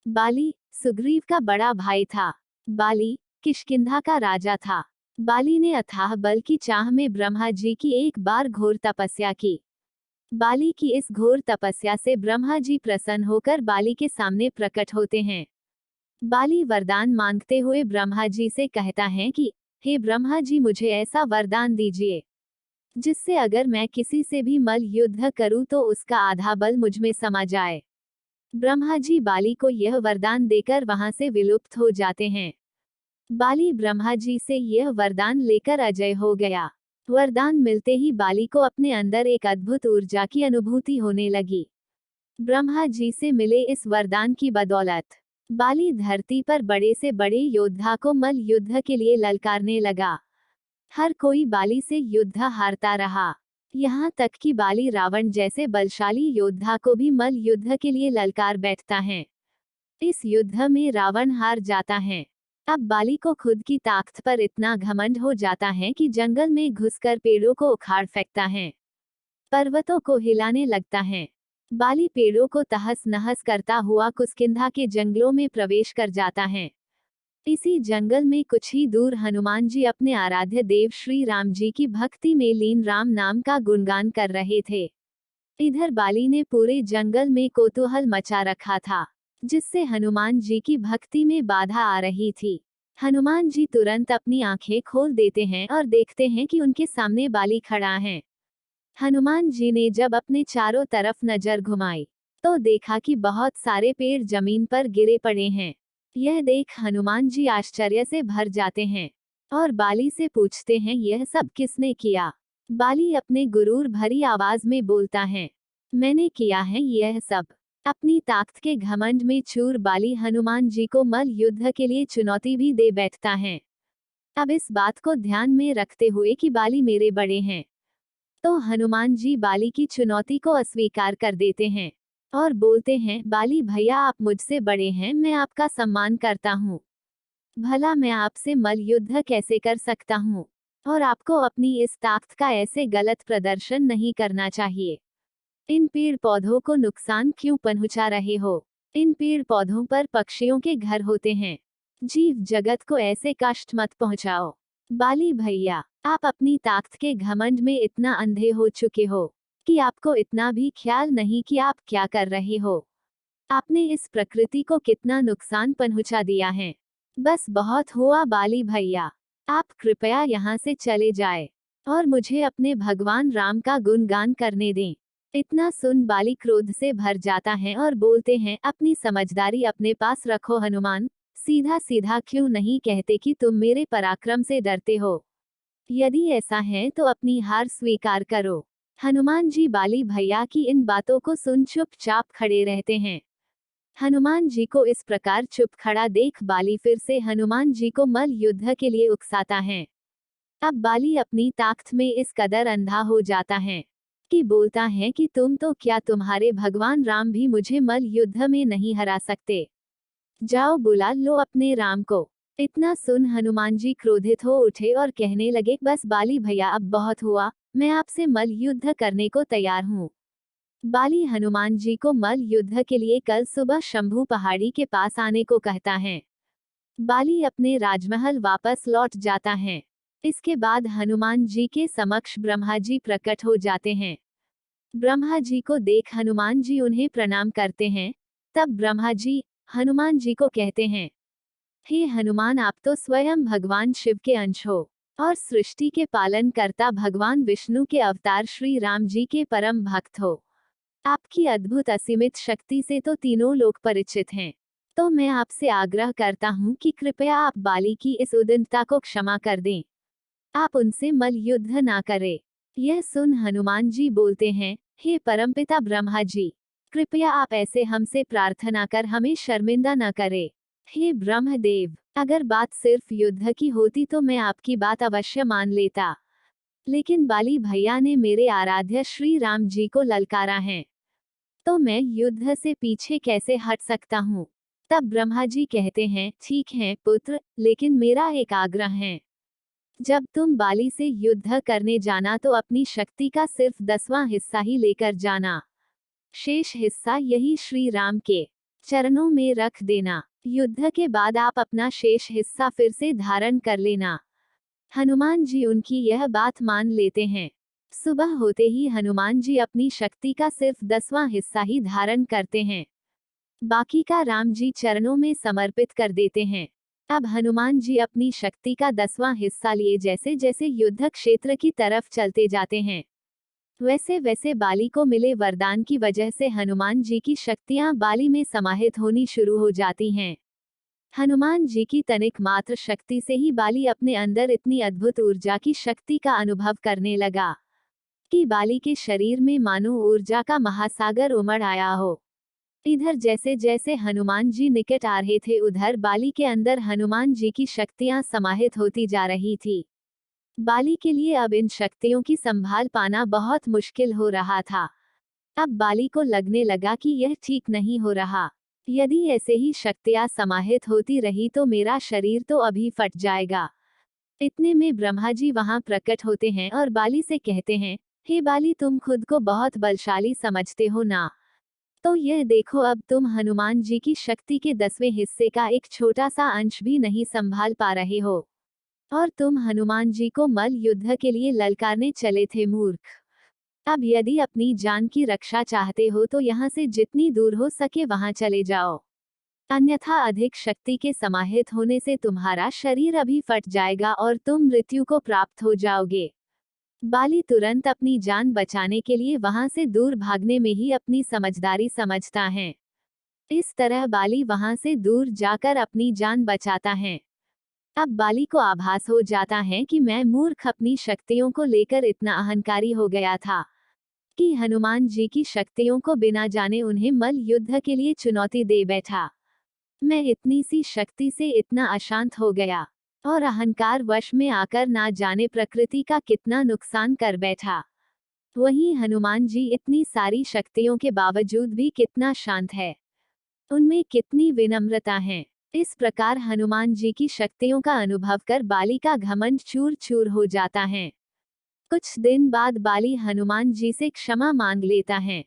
बाली सुग्रीव का बड़ा भाई था। बाली किष्किंधा का राजा था। बाली ने अथाह बल की चाह में ब्रह्मा जी की एक बार घोर तपस्या की। बाली की इस घोर तपस्या से ब्रह्मा जी प्रसन्न होकर बाली के सामने प्रकट होते हैं। बाली वरदान मांगते हुए ब्रह्मा जी से कहता है कि हे ब्रह्मा जी, मुझे ऐसा वरदान दीजिए जिससे अगर मैं किसी से भी मल युद्ध करूं तो उसका आधा बल मुझ में समा जाए। ब्रह्मा जी बाली को यह वरदान देकर वहां से विलुप्त हो जाते हैं। बाली ब्रह्मा जी से यह वरदान लेकर अजय हो गया। वरदान मिलते ही बाली को अपने अंदर एक अद्भुत ऊर्जा की अनुभूति होने लगी। ब्रह्मा जी से मिले इस वरदान की बदौलत बाली धरती पर बड़े से बड़े योद्धा को मल युद्ध के लिए ललकारने लगा। हर कोई बाली से युद्ध हारता रहा। यहाँ तक कि बाली रावण जैसे बलशाली योद्धा को भी मल युद्ध के लिए ललकार बैठता है। इस युद्ध में रावण हार जाता है। अब बाली को खुद की ताकत पर इतना घमंड हो जाता है कि जंगल में घुसकर पेड़ों को उखाड़ फेंकता है, पर्वतों को हिलाने लगता है। बाली पेड़ों को तहस नहस करता हुआ किष्किंधा के जंगलों में प्रवेश कर जाता है। इसी जंगल में कुछ ही दूर हनुमान जी अपने आराध्य देव श्री राम जी की भक्ति में लीन राम नाम का गुणगान कर रहे थे। इधर बाली ने पूरे जंगल में कौतूहल मचा रखा था, जिससे हनुमान जी की भक्ति में बाधा आ रही थी। हनुमान जी तुरंत अपनी आंखें खोल देते हैं और देखते हैं कि उनके सामने बाली खड़ा है। हनुमान जी ने जब अपने चारों तरफ नजर घुमाई तो देखा कि बहुत सारे पेड़ जमीन पर गिरे पड़े हैं। यह देख हनुमान जी आश्चर्य से भर जाते हैं और बाली से पूछते हैं, यह सब किसने किया? बाली अपने गुरूर भरी आवाज में बोलता है, मैंने किया है यह सब। अपनी ताकत के घमंड में चूर बाली हनुमान जी को मल युद्ध के लिए चुनौती भी दे बैठता है। अब इस बात को ध्यान में रखते हुए कि बाली मेरे बड़े हैं, तो हनुमान जी बाली की चुनौती को अस्वीकार कर देते हैं और बोलते हैं, बाली भैया, आप मुझसे बड़े हैं, मैं आपका सम्मान करता हूँ। भला मैं आपसे मल युद्ध कैसे कर सकता हूँ? और आपको अपनी इस ताकत का ऐसे गलत प्रदर्शन नहीं करना चाहिए। इन पेड़ पौधों को नुकसान क्यों पहुंचा रहे हो? इन पेड़ पौधों पर पक्षियों के घर होते हैं। जीव जगत को ऐसे कष्ट मत पहुंचाओ। बाली भैया, आप अपनी ताकत के घमंड में इतना अंधे हो चुके हो कि आपको इतना भी ख्याल नहीं कि आप क्या कर रहे हो। आपने इस प्रकृति को कितना नुकसान पहुंचा दिया है। बस बहुत हुआ बाली भैया, आप कृपया यहाँ से चले जाए और मुझे अपने भगवान राम का गुणगान करने दें। इतना सुन बाली क्रोध से भर जाता है और बोलते हैं, अपनी समझदारी अपने पास रखो हनुमान, सीधा सीधा क्यों नहीं कहते कि तुम मेरे पराक्रम से डरते हो? यदि ऐसा है तो अपनी हार स्वीकार करो। हनुमान जी बाली भैया की इन बातों को सुन चुपचाप खड़े रहते हैं। हनुमान जी को इस प्रकार चुप खड़ा देख बाली फिर से हनुमान जी को मल युद्ध के लिए उकसाता है। अब बाली अपनी ताकत में इस कदर अंधा हो जाता है कि बोलता है कि तुम तो क्या, तुम्हारे भगवान राम भी मुझे मल युद्ध में नहीं हरा सकते। जाओ बुला लो अपने राम को। इतना सुन हनुमान जी क्रोधित हो उठे और कहने लगे, बस बाली भैया, अब बहुत हुआ, मैं आपसे मल युद्ध करने को तैयार हूँ। बाली हनुमान जी को मल युद्ध के लिए कल सुबह शंभू पहाड़ी के पास आने को कहता है। बाली अपने राजमहल वापस लौट जाता है। इसके बाद हनुमान जी के समक्ष ब्रह्मा जी प्रकट हो जाते हैं। ब्रह्मा जी को देख हनुमान जी उन्हें प्रणाम करते हैं। तब ब्रह्मा जी हनुमान जी को कहते हैं, हे हनुमान, आप तो स्वयं भगवान शिव के अंश हो और सृष्टि के पालन करता भगवान विष्णु के अवतार श्री राम जी के परम भक्त हो। आपकी अद्भुत असीमित शक्ति से तो तीनों लोग परिचित हैं। तो मैं आपसे आग्रह करता हूँ कि कृपया आप बाली की इस उद्दंडता को क्षमा कर दें। आप उनसे मल युद्ध ना करें। यह सुन हनुमान जी बोलते हैं, हे परमपिता ब्रह्मा जी, कृपया आप ऐसे हमसे प्रार्थना कर हमें शर्मिंदा न करें। हे ब्रह्मदेव, अगर बात सिर्फ युद्ध की होती तो मैं आपकी बात अवश्य मान लेता, लेकिन बाली भैया ने मेरे आराध्य श्री राम जी को ललकारा है, तो मैं युद्ध से पीछे कैसे हट सकता हूँ? तब ब्रह्मा जी कहते हैं, ठीक है पुत्र, लेकिन मेरा एक आग्रह है। जब तुम बाली से युद्ध करने जाना तो अपनी शक्ति का सिर्फ 10वां हिस्सा ही लेकर जाना। शेष हिस्सा यही श्री राम के चरणों में रख देना। युद्ध के बाद आप अपना शेष हिस्सा फिर से धारण कर लेना। हनुमान जी उनकी यह बात मान लेते हैं। सुबह होते ही हनुमान जी अपनी शक्ति का सिर्फ 10वां हिस्सा ही धारण करते हैं, बाकी का राम जी चरणों में समर्पित कर देते हैं। अब हनुमान जी अपनी शक्ति का 10वां हिस्सा लिए जैसे जैसे युद्ध क्षेत्र की तरफ चलते जाते हैं, वैसे वैसे बाली को मिले वरदान की वजह से हनुमान जी की शक्तियां बाली में समाहित होनी शुरू हो जाती हैं। हनुमान जी की तनिक मात्र शक्ति से ही बाली अपने अंदर इतनी अद्भुत ऊर्जा की शक्ति का अनुभव करने लगा कि बाली के शरीर में मानो ऊर्जा का महासागर उमड़ आया हो। इधर जैसे जैसे हनुमान जी निकट आ रहे थे, उधर बाली के अंदर हनुमान जी की शक्तियां समाहित होती जा रही थी। बाली के लिए अब इन शक्तियों की संभाल पाना बहुत मुश्किल हो रहा था। अब बाली को लगने लगा कि यह ठीक नहीं हो रहा। यदि ऐसे ही शक्तियां समाहित होती रही तो मेरा शरीर तो अभी फट जाएगा। इतने में ब्रह्मा जी वहां प्रकट होते हैं और बाली से कहते हैं, हे बाली, तुम खुद को बहुत बलशाली समझते हो ना? तो यह देखो, अब तुम हनुमान जी की शक्ति के 10वें हिस्से का एक छोटा सा अंश भी नहीं संभाल पा रहे हो, और तुम हनुमान जी को मल युद्ध के लिए ललकारने चले थे, मूर्ख। अब यदि अपनी जान की रक्षा चाहते हो तो यहाँ से जितनी दूर हो सके वहां चले जाओ, अन्यथा अधिक शक्ति के समाहित होने से तुम्हारा शरीर अभी फट जाएगा और तुम मृत्यु को प्राप्त हो जाओगे। बाली तुरंत अपनी जान बचाने के लिए वहां से दूर भागने में ही अपनी समझदारी समझता है। इस तरह बाली वहां से दूर जाकर अपनी जान बचाता है। अब बाली को आभास हो जाता है कि मैं मूर्ख अपनी शक्तियों को लेकर इतना अहंकारी हो गया था कि हनुमान जी की शक्तियों को बिना जाने उन्हें मल युद्ध के लिए चुनौती दे बैठा। मैं इतनी सी शक्ति से इतना अशांत हो गया और अहंकार वश में आकर ना जाने प्रकृति का कितना नुकसान कर बैठा। वहीं हनुमान जी इतनी सारी शक्तियों के बावजूद भी कितना शांत है, उनमें कितनी विनम्रता है। इस प्रकार हनुमान जी की शक्तियों का अनुभव कर बाली का घमंड चूर चूर हो जाता है। कुछ दिन बाद बाली हनुमान जी से क्षमा मांग लेता है।